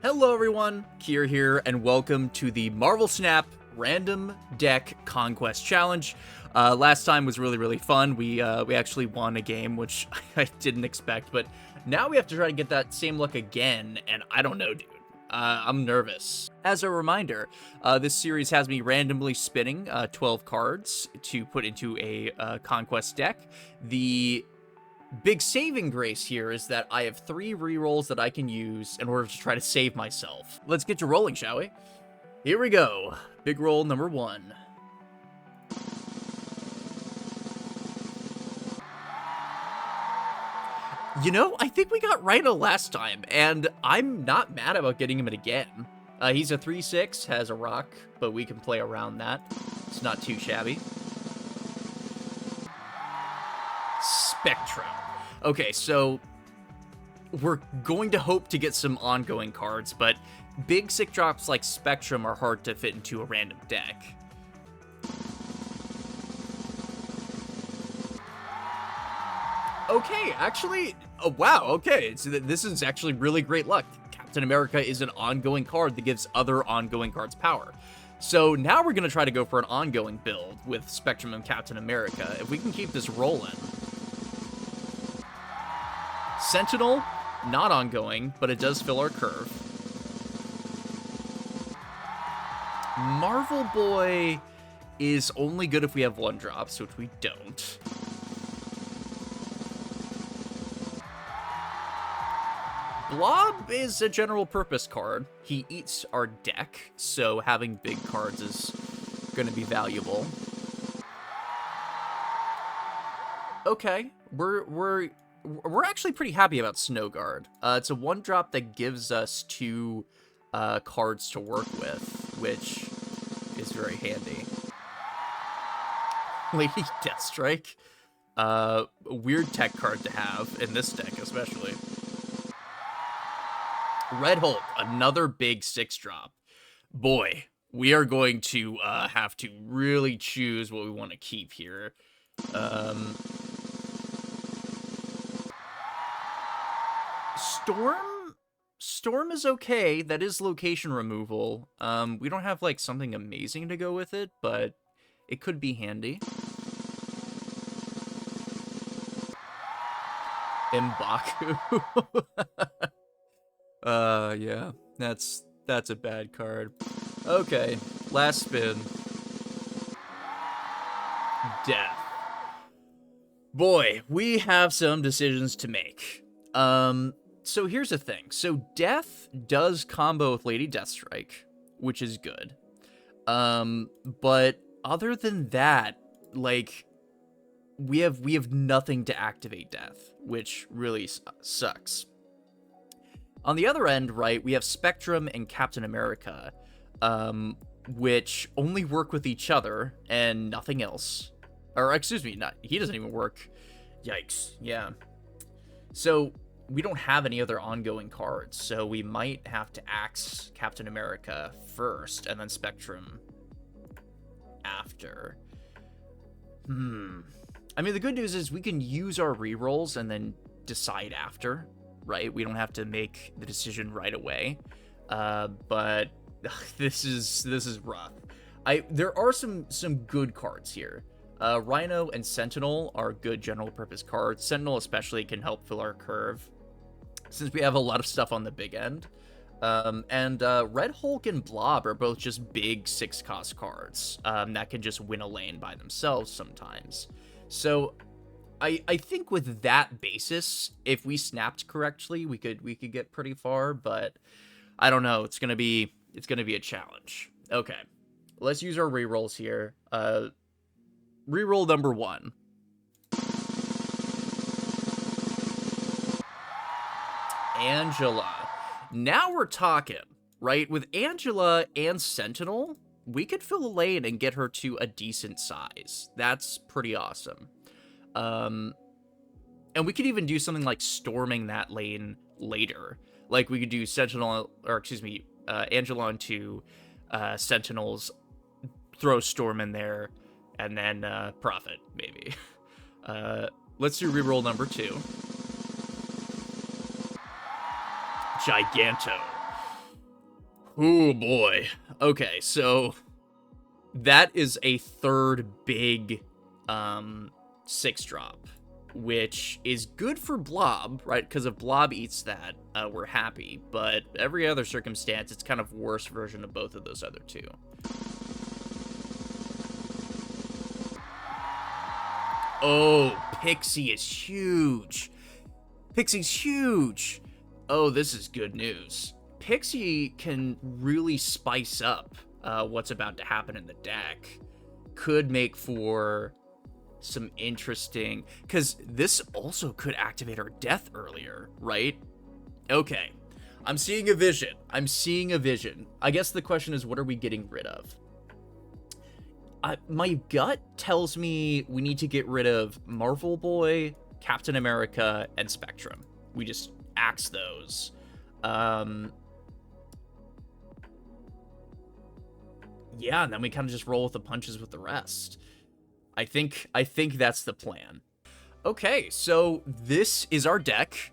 Hello everyone, Kier here, and welcome to the Marvel Snap Random Deck Conquest Challenge. Last time was really fun. We actually won a game, which I didn't expect, but now we have to try to get that same luck again, and I don't know, dude. I'm nervous. As a reminder, this series has me randomly spinning 12 cards to put into a Conquest deck. The big saving grace here is that I have 3 rerolls that I can use in order to try to save myself. Let's get to rolling, shall we? Here we go. Big roll number 1. You know, I think we got Rhino last time, and I'm not mad about getting him again. He's a 3/6, has a rock, but we can play around that. It's not too shabby. Spectrum. Okay, so we're going to hope to get some ongoing cards, but big sick drops like Spectrum are hard to fit into a random deck. Okay, actually, oh, wow, okay, so this is actually really great luck. Captain America is an ongoing card that gives other ongoing cards power. So now we're going to try to go for an ongoing build with Spectrum and Captain America. If we can keep this rolling. Sentinel, not ongoing, but it does fill our curve. Marvel Boy is only good if we have 1-drops, which we don't. Blob is a general purpose card. He eats our deck, so having big cards is going to be valuable. Okay, we're actually pretty happy about Snowguard. It's a 1-drop that gives us 2 cards to work with, which is very handy. Lady Deathstrike. A weird tech card to have in this deck, especially. Red Hulk, another big 6-drop. Boy, we are going to have to really choose what we want to keep here. Storm is okay. That is location removal. We don't have like something amazing to go with it, but it could be handy. M'Baku. Yeah, that's a bad card. Okay, last spin. Death. Boy, we have some decisions to make. So here's the thing. So Death does combo with Lady Deathstrike, which is good. But other than that, like, we have nothing to activate Death, which really sucks. On the other end, right, we have Spectrum and Captain America, which only work with each other and nothing else. Or, excuse me, he doesn't even work. Yikes, yeah. So, we don't have any other ongoing cards, so we might have to axe Captain America first, and then Spectrum after. I mean, the good news is we can use our rerolls and then decide after. Right, we don't have to make the decision right away, but this is rough. There are some good cards here. Rhino and Sentinel are good general purpose cards. Sentinel especially can help fill our curve, since we have a lot of stuff on the big end. And Red Hulk and Blob are both just big 6-cost cards that can just win a lane by themselves sometimes. So I think with that basis, if we snapped correctly, we could get pretty far, but I don't know. It's gonna be a challenge. Okay, let's use our rerolls here. Reroll number 1. Angela. Now we're talking, right? With Angela and Sentinel, we could fill a lane and get her to a decent size. That's pretty awesome. And we could even do something like storming that lane later. Like we could do Sentinel, or excuse me, Angela onto Sentinels, throw Storm in there, and then Prophet, maybe. Let's do reroll number 2. Giganto. Oh boy. Okay, so that is a third big 6-drop, which is good for Blob, right? Because if Blob eats that, we're happy. But every other circumstance, it's kind of worse version of both of those other two. Oh, Pixie is huge. Pixie's huge. Oh, this is good news. Pixie can really spice up what's about to happen in the deck. Could make for some interesting... Because this also could activate our death earlier, right? Okay. I'm seeing a vision. I'm seeing a vision. I guess the question is, what are we getting rid of? My gut tells me we need to get rid of Marvel Boy, Captain America, and Spectrum. We just axe those. Yeah, and then we kind of just roll with the punches with the rest. I think that's the plan. Okay, so this is our deck.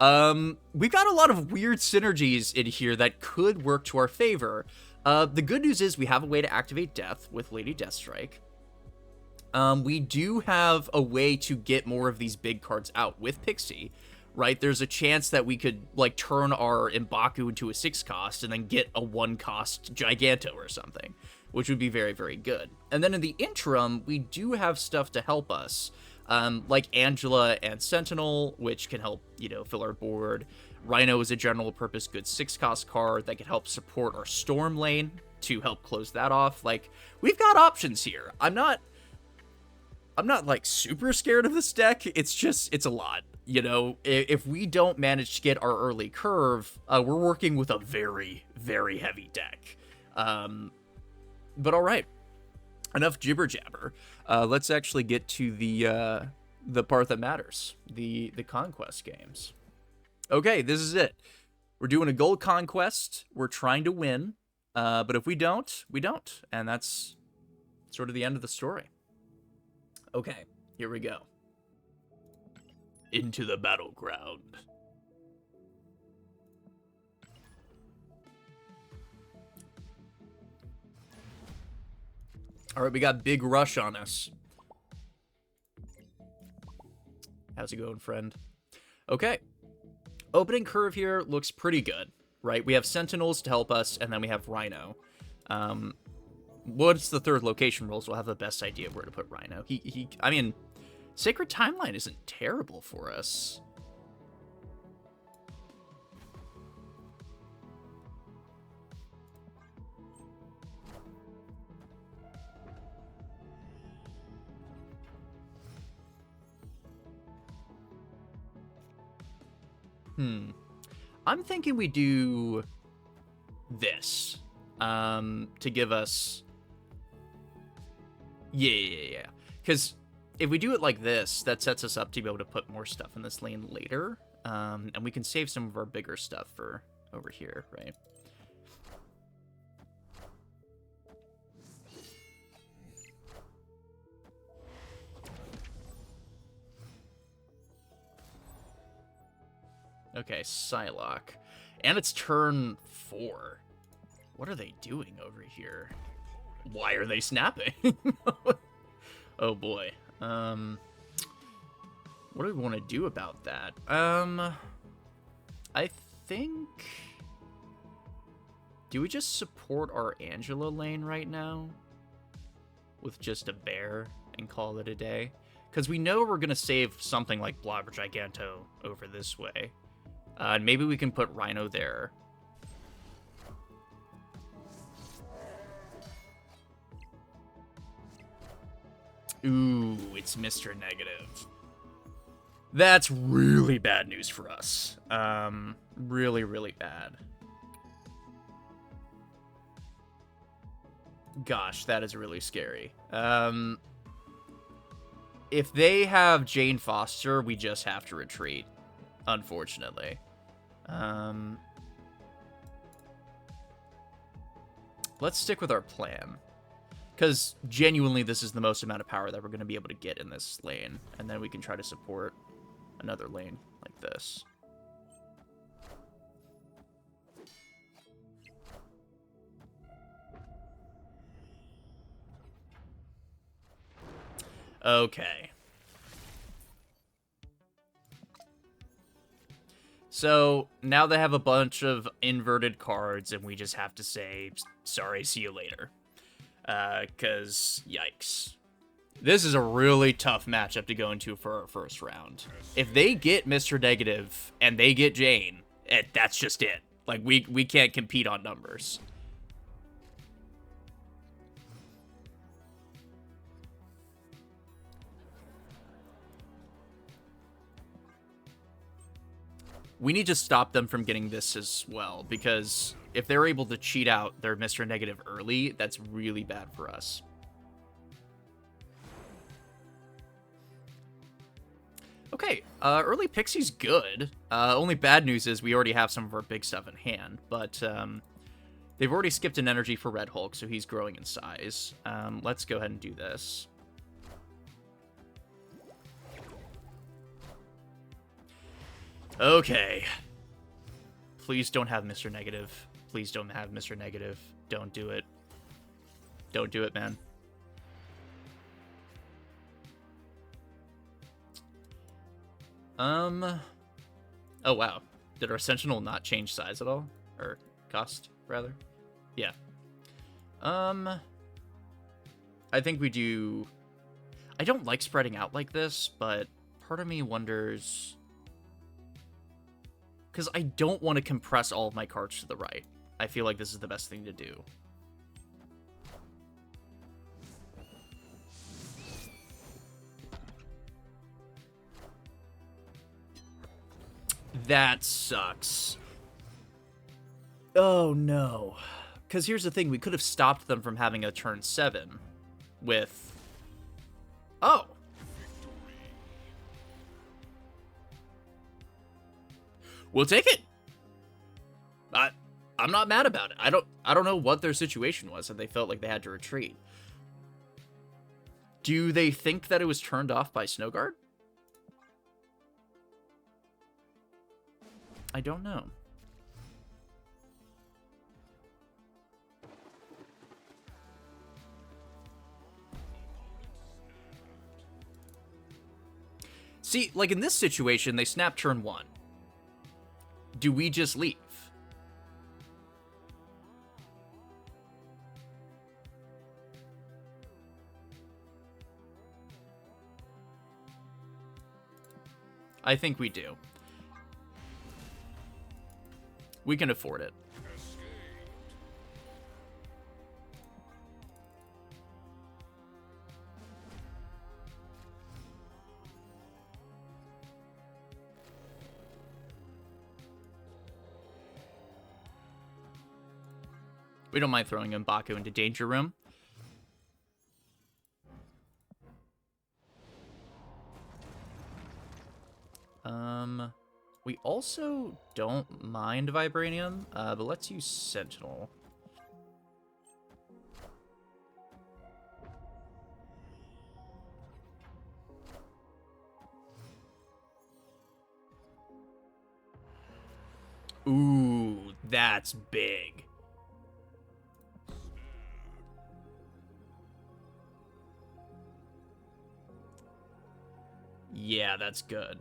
We've got a lot of weird synergies in here that could work to our favor. The good news is we have a way to activate Death with Lady Deathstrike. We do have a way to get more of these big cards out with Pixie, right? There's a chance that we could, like, turn our M'Baku into a 6-cost and then get a 1-cost Giganto or something, which would be very, very good. And then in the interim, we do have stuff to help us, like Angela and Sentinel, which can help, you know, fill our board. Rhino is a general purpose good 6-cost card that can help support our Storm lane to help close that off. Like, we've got options here. I'm not like super scared of this deck. It's just, it's a lot. You know, if we don't manage to get our early curve, we're working with a very, very heavy deck. But all right, enough jibber jabber. Let's actually get to the part that matters, the conquest games. Okay, this is it. We're doing a gold conquest. We're trying to win, but if we don't, we don't, and that's sort of the end of the story. Okay, here we go. Into the battleground. All right, we got Big Rush on us. How's it going, friend? Okay. Opening curve here looks pretty good, right? We have Sentinels to help us, and then we have Rhino. What's the third location rolls? We'll have the best idea of where to put Rhino. I mean, Sacred Timeline isn't terrible for us. I'm thinking we do this to give us... Yeah. Because if we do it like this, that sets us up to be able to put more stuff in this lane later. And we can save some of our bigger stuff for over here, right? Okay, Psylocke. And it's turn 4. What are they doing over here? Why are they snapping? Oh boy. What do we want to do about that? I think... Do we just support our Angela lane right now? With just a bear and call it a day? Because we know we're going to save something like Blob or Giganto over this way. And maybe we can put Rhino there. Ooh, it's Mr. Negative. That's really bad news for us. Really, really bad. Gosh, that is really scary. If they have Jane Foster, we just have to retreat. Unfortunately. Let's stick with our plan. Because genuinely, this is the most amount of power that we're going to be able to get in this lane. And then we can try to support another lane like this. Okay. So, now they have a bunch of inverted cards, and we just have to say, sorry, see you later. Because, yikes. This is a really tough matchup to go into for our first round. If they get Mr. Negative, and they get Jane, that's just it. Like, we can't compete on numbers. We need to stop them from getting this as well, because if they're able to cheat out their Mr. Negative early, that's really bad for us. Okay, early Pixie's good. Only bad news is we already have some of our big stuff in hand, but they've already skipped an energy for Red Hulk, so he's growing in size. Let's go ahead and do this. Okay. Please don't have Mr. Negative. Please don't have Mr. Negative. Don't do it. Don't do it, man. Oh, wow. Did our Sentinel not change size at all? Or cost, rather? Yeah. I think we do... I don't like spreading out like this, but part of me wonders... Because I don't want to compress all of my cards to the right. I feel like this is the best thing to do. That sucks. Oh, no. Because here's the thing. We could have stopped them from having a turn 7 with... Oh. We'll take it. I'm not mad about it. I don't know what their situation was and they felt like they had to retreat. Do they think that it was turned off by Snowguard? I don't know. See, like in this situation, they snap turn 1. Do we just leave? I think we do. We can afford it. We don't mind throwing M'Baku into Danger Room. We also don't mind Vibranium, but let's use Sentinel. Ooh, that's big. Yeah, that's good.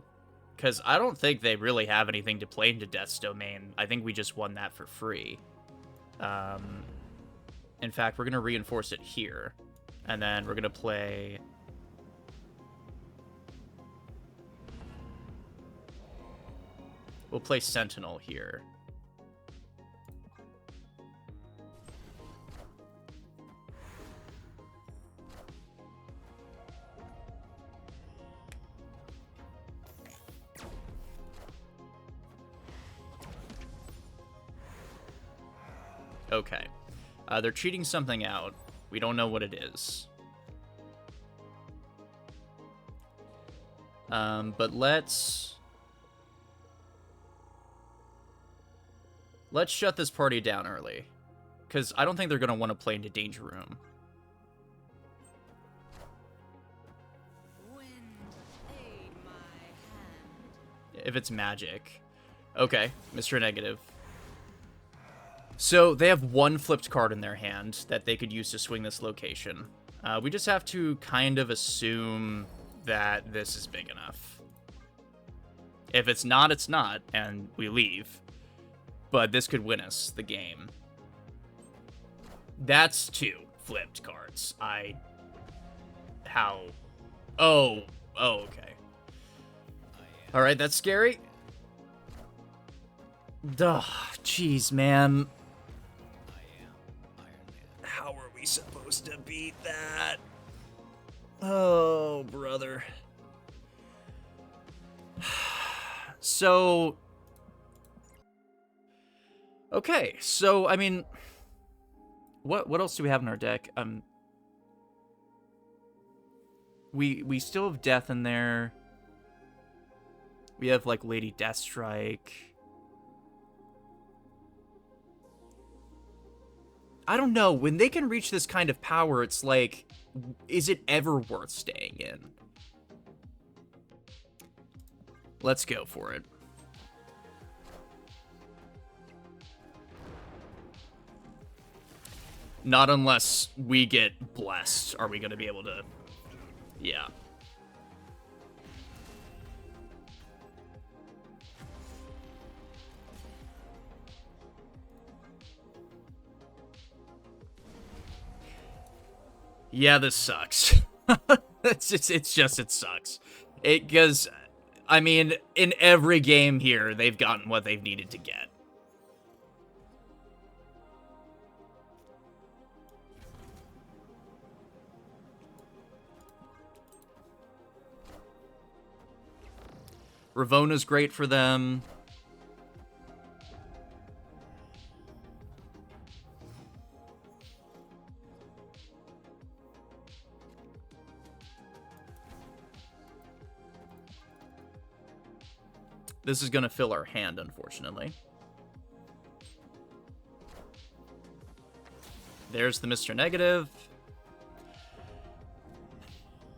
Because I don't think they really have anything to play into Death's Domain. I think we just won that for free. In fact, we're going to reinforce it here. And then we're going to play... We'll play Sentinel here. Okay. They're cheating something out. We don't know what it is. But let's shut this party down early. Because I don't think they're going to want to play into Danger Room. If it's magic. Okay, Mr. Negative. So they have one flipped card in their hand that they could use to swing this location. We just have to kind of assume that this is big enough. If it's not, it's not, and we leave. But this could win us the game. That's 2 flipped cards. How? Oh, okay. Alright, that's scary. Duh, jeez, man. How are we supposed to beat that? Oh, brother. So... Okay, so, I mean... What else do we have in our deck? We still have Death in there. We have, like, Lady Deathstrike. I don't know. When they can reach this kind of power, it's like, is it ever worth staying in? Let's go for it. Not unless we get blessed are we going to be able to... Yeah. Yeah, this sucks. It sucks. Because, I mean, in every game here, they've gotten what they've needed to get. Ravona's great for them. This is going to fill our hand, unfortunately. There's the Mr. Negative.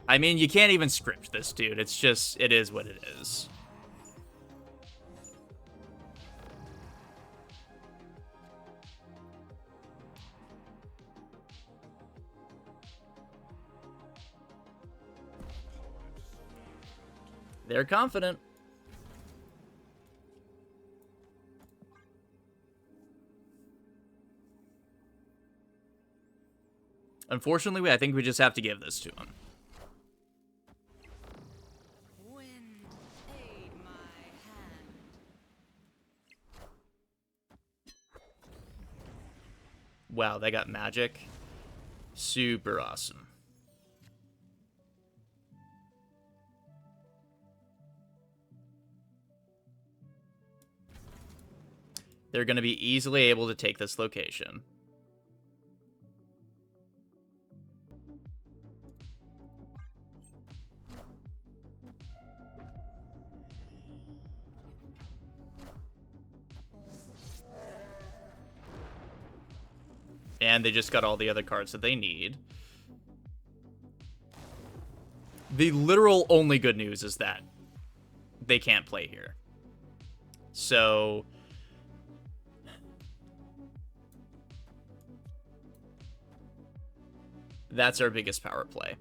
I mean, you can't even script this, dude. It's just, it is what it is. They're confident. Unfortunately, I think we just have to give this to him. Wind, aid my hand. Wow, they got magic. Super awesome. They're going to be easily able to take this location. And they just got all the other cards that they need. The literal only good news is that they can't play here. So... that's our biggest power play.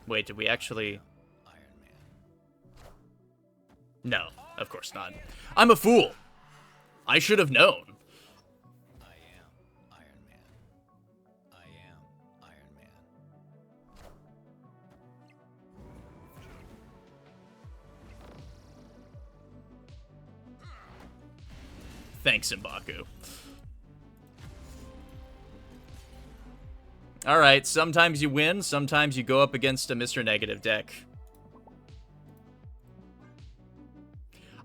Wait, did we actually... No, of course not. I'm a fool! I should have known. Thanks, M'Baku. Alright, sometimes you win, sometimes you go up against a Mr. Negative deck.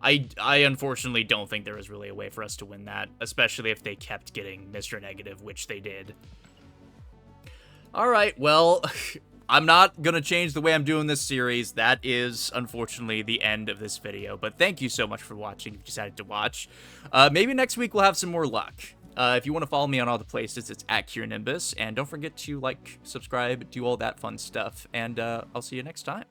I unfortunately don't think there is really a way for us to win that, especially if they kept getting Mr. Negative, which they did. Alright, well, I'm not gonna change the way I'm doing this series. That is, unfortunately, the end of this video. But thank you so much for watching if you decided to watch. Maybe next week we'll have some more luck. If you want to follow me on all the places, it's at Kieran Nimbus, and don't forget to like, subscribe, do all that fun stuff, and I'll see you next time.